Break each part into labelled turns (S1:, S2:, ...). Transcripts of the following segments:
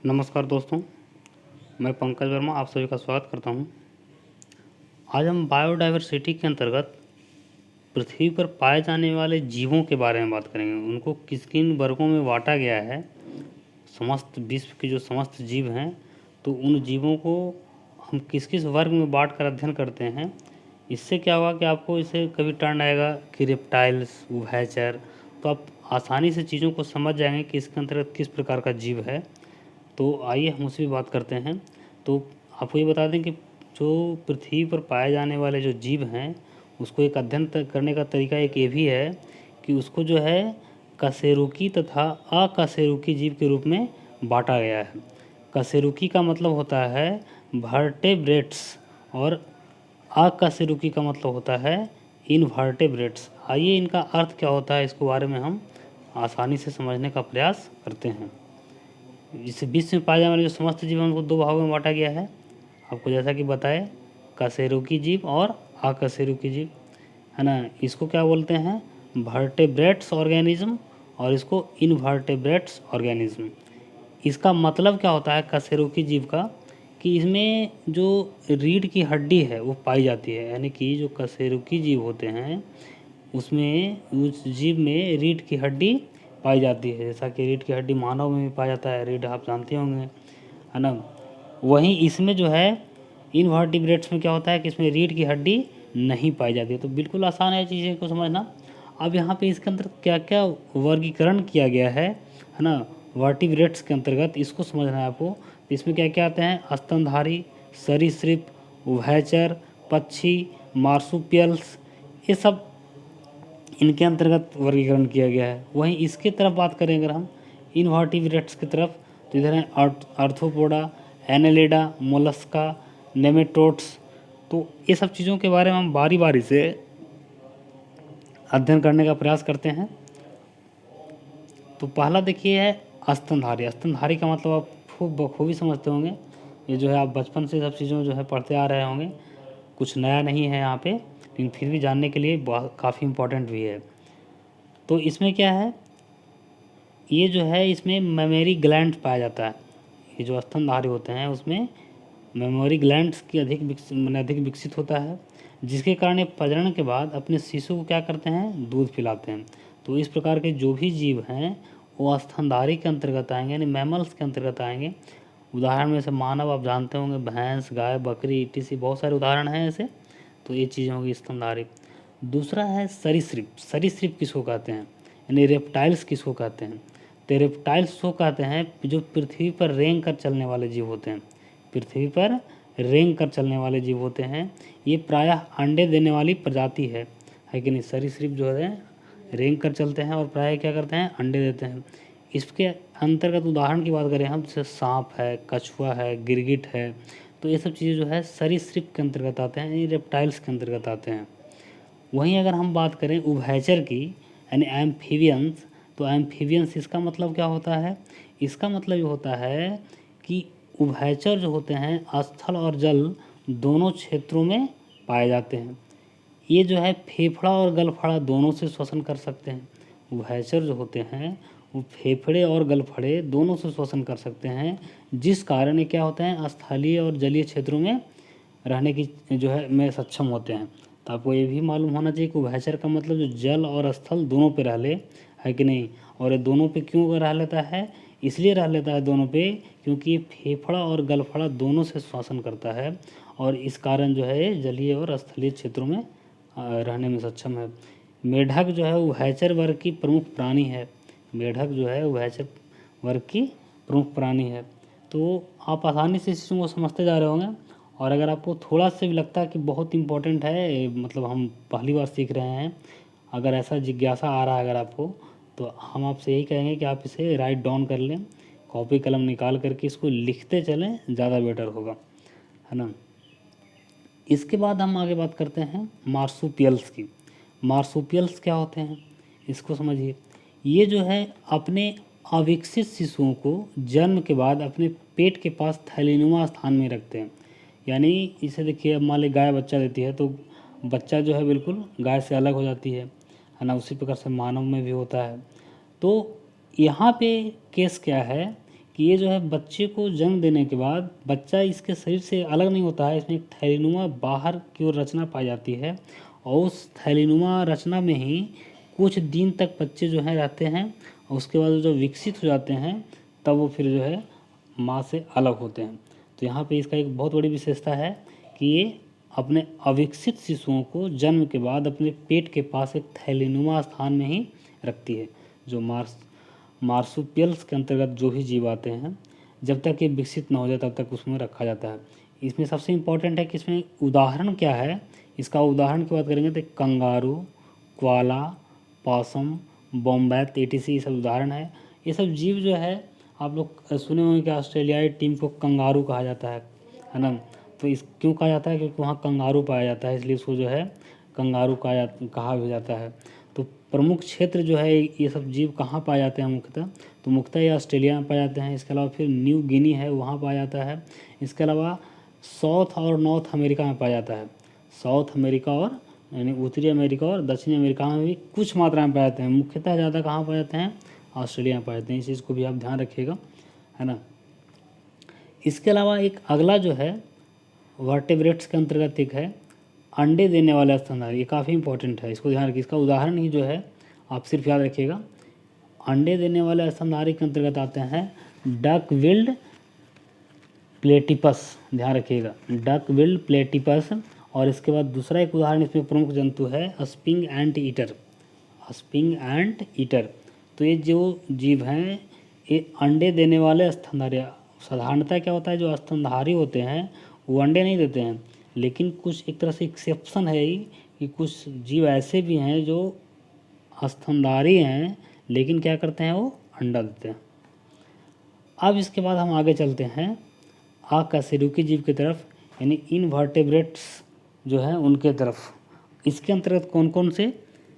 S1: नमस्कार दोस्तों, मैं पंकज वर्मा आप सभी का स्वागत करता हूं। आज हम बायोडायवर्सिटी के अंतर्गत पृथ्वी पर पाए जाने वाले जीवों के बारे में बात करेंगे। उनको किस किन वर्गों में बांटा गया है। समस्त विश्व के जो समस्त जीव हैं, तो उन जीवों को हम किस किस वर्ग में बांट कर अध्ययन करते हैं। इससे क्या होगा कि आपको इसे कभी टर्न आएगा कि रेप्टाइल्स, उभयचर, तो आप आसानी से चीज़ों को समझ जाएंगे कि इसके अंतर्गत किस प्रकार का जीव है। तो आइए हम उसकी बात करते हैं। तो आपको ये बता दें कि जो पृथ्वी पर पाए जाने वाले जो जीव हैं, उसको एक अध्ययन करने का तरीका एक ये भी है कि उसको जो है कशेरुकी तथा अकशेरुकी जीव के रूप में बांटा गया है। कशेरुकी का मतलब होता है वर्टेब्रेट्स और अकशेरुकी का मतलब होता है इनवर्टेब्रेट्स। आइए इनका अर्थ क्या होता है, इसके बारे में हम आसानी से समझने का प्रयास करते हैं। इस विश्व में पाए जाने वाले जो समस्त जीव हैं उनको दो भागों में बांटा गया है। आपको जैसा कि बताए, कशेरुकी जीव और अकशेरुकी जीव, है ना। इसको क्या बोलते हैं, वर्टेब्रेट्स ऑर्गेनिज्म, और इसको इनवर्टेब्रेट्स ऑर्गेनिज्म। इसका मतलब क्या होता है कशेरुकी जीव का, कि इसमें जो रीढ़ की हड्डी है वो पाई जाती है। यानी कि जो कशेरुकी जीव होते हैं उसमें, उस जीव में रीढ़ की हड्डी पाई जाती है। जैसा कि रीढ़ की हड्डी मानव में भी पाया जाता है, रीढ़ आप जानते होंगे, है ना। वहीं इसमें जो है इनवर्टिब्रेट्स में क्या होता है कि इसमें रीढ़ की हड्डी नहीं पाई जाती है। तो बिल्कुल आसान है चीज़ें को समझना। अब यहाँ पे इसके अंदर क्या क्या वर्गीकरण किया गया है ना, वर्टिब्रेट्स के अंतर्गत, इसको समझना है आपको। तो इसमें क्या क्या आते हैं, स्तनधारी, सरीसृप, उभयचर, पक्षी, मार्सुपियल्स, ये सब इनके अंतर्गत वर्गीकरण किया गया है। वहीं इसके तरफ बात करें अगर हम इनवर्टिब्रेट्स की तरफ, तो इधर है आर्थ्रोपोडा, एनेलिडा, मोलस्का, नेमेटोड्स। तो ये सब चीज़ों के बारे में हम बारी बारी से अध्ययन करने का प्रयास करते हैं। तो पहला देखिए है स्तनधारी। स्तनधारी का मतलब आप खूब बखूबी समझते होंगे। ये जो है आप बचपन से सब चीज़ों जो है पढ़ते आ रहे होंगे, कुछ नया नहीं है यहाँ पे, लेकिन फिर भी जानने के लिए बहुत काफ़ी इम्पोर्टेंट भी है। तो इसमें क्या है, ये जो है इसमें मेमोरी ग्लैंड पाया जाता है। ये जो स्तनधारी होते हैं उसमें मेमोरी ग्लैंड्स की अधिक विकसित होता है, जिसके कारण ये प्रजनन के बाद अपने शिशु को क्या करते हैं, दूध पिलाते हैं। तो इस प्रकार के जो भी जीव हैं वो स्तनधारी के अंतर्गत आएंगे, यानी मैमल्स के अंतर्गत आएंगे। उदाहरण में से मानव आप जानते होंगे, भैंस, गाय, बकरी, ईटीसी, बहुत सारे उदाहरण हैं ऐसे। तो ये चीज़ होगी स्तनधारी। दूसरा है सरीसृप। सरीसृप किसको कहते हैं, यानी रेप्टाइल्स किसको कहते हैं। तो रेप्टाइल्स को कहते हैं जो पृथ्वी पर रेंग कर चलने वाले जीव होते हैं। पृथ्वी पर रेंग कर चलने वाले जीव होते हैं। ये प्रायः अंडे देने वाली प्रजाति है कि नहीं। सरीसृप जो है रेंग कर चलते हैं और प्रायः क्या करते हैं, अंडे देते हैं। इसके अंतर्गत उदाहरण की बात करें हम, जैसे सांप है, कछुआ है, गिरगिट है, तो ये सब चीज़ें जो है सरीसृप के अंतर्गत आते हैं, ये रेप्टाइल्स के अंतर्गत आते हैं। वहीं अगर हम बात करें उभयचर की, यानी एम्फीबियंस, तो एम्फीबियंस इसका मतलब क्या होता है, इसका मतलब ये होता है कि उभयचर जो होते हैं स्थल और जल दोनों क्षेत्रों में पाए जाते हैं। ये जो है फेफड़ा और गलफड़ा दोनों से श्वसन कर सकते हैं। उभयचर जो होते हैं वो फेफड़े और गलफड़े दोनों से श्वसन कर सकते हैं, जिस कारण ये क्या होते हैं, स्थलीय और जलीय क्षेत्रों में रहने की जो है में सक्षम होते हैं। तो आपको ये भी मालूम होना चाहिए कि उभयचर का मतलब जो जल और स्थल दोनों पे रह ले, है कि नहीं। और ये दोनों पे क्यों रह लेता है, इसलिए रह लेता है दोनों पे क्योंकि ये फेफड़ा और गलफड़ा दोनों से श्वसन करता है, और इस कारण जो है जलीय और स्थलीय क्षेत्रों में रहने में सक्षम है। मेढक जो है उभयचर वर्ग की प्रमुख प्राणी है। मेढक जो है उभयचर वर्ग की प्रमुख प्राणी है। तो आप आसानी से इस चीज़ों को समझते जा रहे होंगे। और अगर आपको थोड़ा सा भी लगता है कि बहुत इम्पोर्टेंट है, मतलब हम पहली बार सीख रहे हैं, अगर ऐसा जिज्ञासा आ रहा है अगर आपको, तो हम आपसे यही कहेंगे कि आप इसे राइट डाउन कर लें, कॉपी कलम निकाल करके इसको लिखते चलें, ज़्यादा बेटर होगा, है ना। इसके बाद हम आगे बात करते हैं मार्सुपियल्स की। मार्सुपियल्स क्या होते हैं, इसको समझिए। ये जो है अपने अविकसित शिशुओं को जन्म के बाद अपने पेट के पास थैलीनुमा स्थान में रखते हैं। यानी इसे देखिए, अब मान ली गाय बच्चा देती है, तो बच्चा जो है बिल्कुल गाय से अलग हो जाती है ना। उसी प्रकार से मानव में भी होता है। तो यहाँ पे केस क्या है कि ये जो है बच्चे को जन्म देने के बाद बच्चा इसके शरीर से अलग नहीं होता है, इसमें एक थैलीनुमा बाहर की ओर रचना पाई जाती है और उस थैलीनुमा रचना में ही कुछ दिन तक बच्चे जो हैं रहते हैं और उसके बाद जो विकसित हो जाते हैं तब वो फिर जो है माँ से अलग होते हैं। तो यहाँ पे इसका एक बहुत बड़ी विशेषता है कि ये अपने अविकसित शिशुओं को जन्म के बाद अपने पेट के पास एक थैलीनुमा स्थान में ही रखती है। जो मार्सुपियल्स के अंतर्गत जो भी जीव आते हैं जब तक ये विकसित न हो जाए तब तक उसमें रखा जाता है। इसमें सबसे इम्पोर्टेंट है कि इसमें उदाहरण क्या है। इसका उदाहरण की बात करेंगे तो कंगारू, क्वाला, पॉसम, बॉम्बैट, एटीसी ये सब उदाहरण है। ये सब जीव जो है आप लोग सुने होंगे कि ऑस्ट्रेलियाई टीम को कंगारू कहा जाता है ना। तो इस क्यों कहा जाता है, क्योंकि वहाँ कंगारू पाया जाता है, इसलिए उसको जो है कंगारू कहा भी जाता है। तो प्रमुख क्षेत्र जो है ये सब जीव कहाँ पाए जाते हैं मुख्यतः, तो मुख्यतः ये ऑस्ट्रेलिया में पाए जाते हैं। इसके अलावा फिर न्यू गिनी है, वहाँ पाया जाता है। इसके अलावा साउथ और नॉर्थ अमेरिका में पाया जाता है। साउथ अमेरिका और यानी उत्तरी अमेरिका और दक्षिणी अमेरिका में भी कुछ मात्रा में पाए जाते हैं। मुख्यतः ज़्यादा कहाँ पाए जाते हैं, ऑस्ट्रेलिया में पाए जाते हैं। इस चीज़ को भी आप ध्यान रखिएगा, है ना। इसके अलावा एक अगला जो है वर्टेब्रेट्स के अंतर्गत एक है अंडे देने वाला स्तनधारी। ये काफ़ी इंपॉर्टेंट है, इसको ध्यान रखिए। इसका उदाहरण ही जो है आप सिर्फ याद रखिएगा। अंडे देने वाले स्तनधारी के अंतर्गत आते हैं डक बिल्ड प्लेटिपस, ध्यान रखिएगा, डक बिल्ड प्लेटिपस। और इसके बाद दूसरा एक उदाहरण इसमें प्रमुख जंतु है स्पिंग एंट ईटर, स्पिंग एंट ईटर। तो ये जो जीव हैं ये अंडे देने वाले स्तनधारी। साधारणतः क्या होता है, जो स्तनधारी होते हैं वो अंडे नहीं देते हैं, लेकिन कुछ एक तरह से एक्सेप्शन है ही कि कुछ जीव ऐसे भी हैं जो स्तनधारी हैं लेकिन क्या करते हैं, वो अंडा देते हैं। अब इसके बाद हम आगे चलते हैं अकशेरुकी जीव की तरफ, यानी इनवर्टेब्रेट्स जो हैं उनके तरफ। इसके अंतर्गत कौन कौन से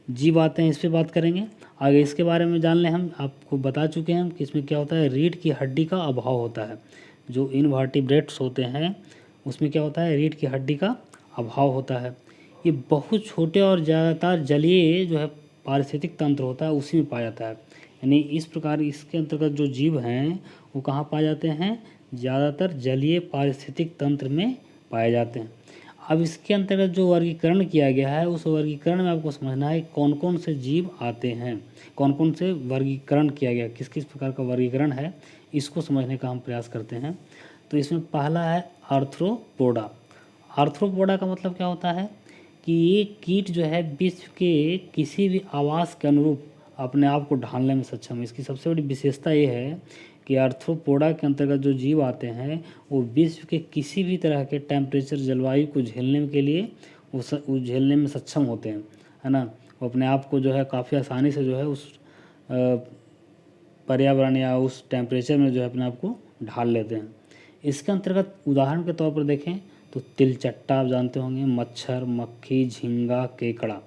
S1: जीव आते हैं इस पर बात करेंगे आगे। इसके बारे में जान लें, हम आपको बता चुके हैं कि इसमें क्या होता है, रीढ़ की हड्डी का अभाव होता है। जो इनवर्टिब्रेट्स होते हैं उसमें क्या होता है, रीढ़ की हड्डी का अभाव होता है। ये बहुत छोटे और ज़्यादातर जलीय जो है पारिस्थितिक तंत्र होता है उसी में पाया जाता है। यानी इस प्रकार इसके अंतर्गत जो जीव हैं वो कहाँ पाए जाते हैं, ज़्यादातर जलीय पारिस्थितिक तंत्र में पाए जाते हैं। अब इसके अंतर्गत जो वर्गीकरण किया गया है उस वर्गीकरण में आपको समझना है कौन कौन से जीव आते हैं, कौन कौन से वर्गीकरण किया गया, किस किस प्रकार का वर्गीकरण है, इसको समझने का हम प्रयास करते हैं। तो इसमें पहला है आर्थ्रोपोडा। आर्थ्रोपोडा का मतलब क्या होता है कि ये कीट जो है विश्व के किसी भी आवास के अनुरूप अपने आप को ढालने में सक्षम है। इसकी सबसे बड़ी विशेषता ये है कि आर्थ्रोपोडा के अंतर्गत जो जीव आते हैं वो विश्व के किसी भी तरह के टेम्परेचर जलवायु को झेलने के लिए वो झेलने में सक्षम होते हैं, है ना। वो अपने आप को जो है काफ़ी आसानी से जो है उस पर्यावरण या उस टेम्परेचर में जो है अपने आप को ढाल लेते हैं। इसके अंतर्गत उदाहरण के तौर पर देखें तो तिलचट्टा आप जानते होंगे, मच्छर, मक्खी, झींगा, केकड़ा,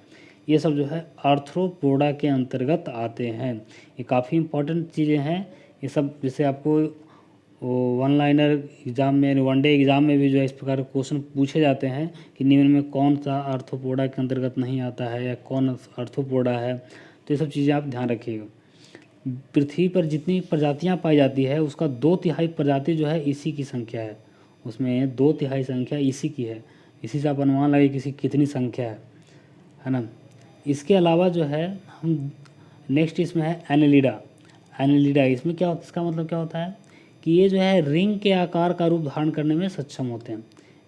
S1: ये सब जो है आर्थ्रोपोडा के अंतर्गत आते हैं। ये काफ़ी इंपॉर्टेंट चीज़ें हैं ये सब। जैसे आपको वन लाइनर एग्ज़ाम में, वनडे एग्ज़ाम में भी जो है इस प्रकार के क्वेश्चन पूछे जाते हैं कि निम्न में कौन सा आर्थ्रोपोडा के अंतर्गत नहीं आता है या कौन आर्थ्रोपोडा है। तो ये सब चीज़ें आप ध्यान रखिएगा। पृथ्वी पर जितनी प्रजातियां पाई जाती है उसका 2/3 प्रजाति जो है इसी की संख्या है, उसमें 2/3 संख्या इसी की है। इसी से आप अनुमान लगे किसी कितनी संख्या है ना। इसके अलावा जो है हम नेक्स्ट इसमें है एनेलिडा। एनेलिडा इसमें क्या होता है, इसका मतलब क्या होता है कि ये जो है रिंग के आकार का रूप धारण करने में सक्षम होते हैं।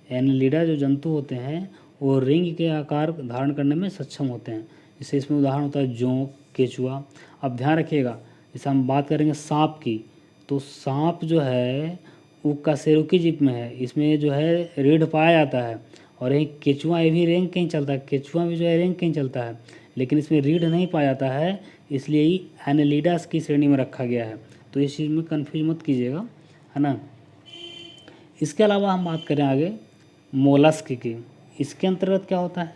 S1: एनेलिडा जो जंतु होते हैं वो रिंग के आकार धारण करने में सक्षम होते हैं। जैसे इसमें उदाहरण होता है जोंक, केचुआ। अब ध्यान रखिएगा, जैसे हम बात करेंगे सांप की, तो सांप जो है वो कशेरुकी जीव में है, इसमें जो है रीढ़ पाया जाता है। और यही केचुआ, ये भी रेंग कहीं चलता है, केचुआ भी जो है रेंग कहीं चलता है, लेकिन इसमें रीढ़ नहीं पाया जाता है, इसलिए ही एनेलिडास की श्रेणी में रखा गया है। तो इस चीज़ में कन्फ्यूज मत कीजिएगा, है ना। इसके अलावा हम बात करें आगे मोलस्क की। इसके अंतर्गत क्या होता है,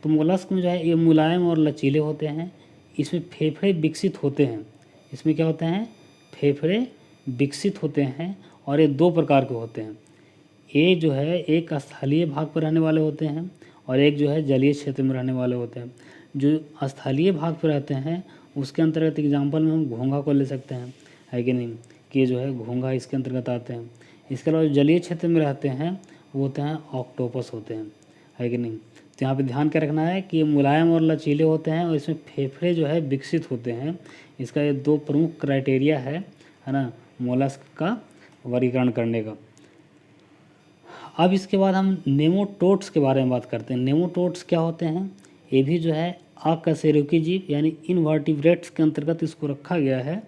S1: तो मोलस्क में जो है ये मुलायम और लचीले होते हैं। इसमें फेफड़े विकसित होते हैं। इसमें क्या होते हैं, फेफड़े विकसित होते हैं और ये 2 प्रकार के होते हैं। ये जो है एक स्थलीय भाग पर रहने वाले होते हैं और एक जो है जलीय क्षेत्र में रहने वाले होते हैं। जो स्थलीय भाग पर रहते हैं उसके अंतर्गत एग्जाम्पल में हम घोंघा को ले सकते हैं, है कि नहीं। के जो है घोंघा इसके अंतर्गत आते हैं। इसके अलावा जो जलीय क्षेत्र में रहते हैं वो होते हैं ऑक्टोपस होते हैं, है कि नहीं। तो यहाँ पे ध्यान क्या रखना है कि ये मुलायम और लचीले होते हैं और इसमें फेफड़े जो है विकसित होते हैं। इसका ये 2 प्रमुख क्राइटेरिया है ना, मोलस्क का वर्गीकरण करने का। अब इसके बाद हम नेमोटोड्स के बारे में बात करते हैं। नेमोटोड्स क्या होते हैं? ये भी जो है अकशेरुकी जीव यानी इनवर्टिब्रेट्स के अंतर्गत इसको रखा गया है।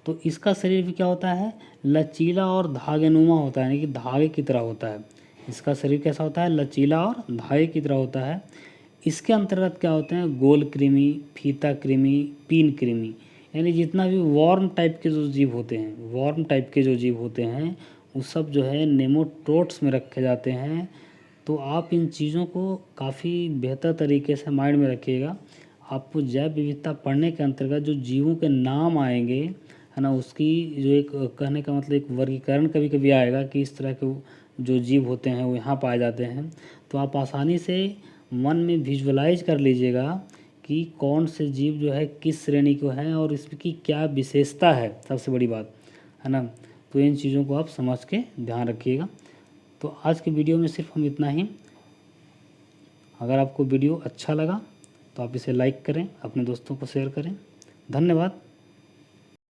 S1: तो इसका शरीर भी क्या होता है? लचीला और धागेनुमा होता है, यानी कि धागे की तरह होता है। इसका शरीर कैसा होता है? लचीला और धागे की तरह होता है। इसके अंतर्गत क्या होते हैं? गोल कृमि, फीता कृमि, पीन कृमि, यानी जितना भी वर्म टाइप के जो जीव होते हैं, वर्म टाइप के जो जीव होते हैं वो सब जो है नेमोटोड्स में रखे जाते हैं। तो आप इन चीज़ों को काफ़ी बेहतर तरीके से माइंड में रखिएगा। आपको जैव विविधता पढ़ने के अंतर्गत जो जीवों के नाम आएंगे, है ना, उसकी जो एक कहने का मतलब एक वर्गीकरण कभी कभी आएगा कि इस तरह के जो जीव होते हैं वो यहाँ पाए जाते हैं। तो आप आसानी से मन में विजुअलाइज कर लीजिएगा कि कौन से जीव जो है किस श्रेणी को हैं और इसकी क्या विशेषता है, सबसे बड़ी बात, है ना। तो इन चीज़ों को आप समझ के ध्यान रखिएगा। तो आज के वीडियो में सिर्फ हम इतना ही। अगर आपको वीडियो अच्छा लगा तो आप इसे लाइक करें, अपने दोस्तों को शेयर करें। धन्यवाद।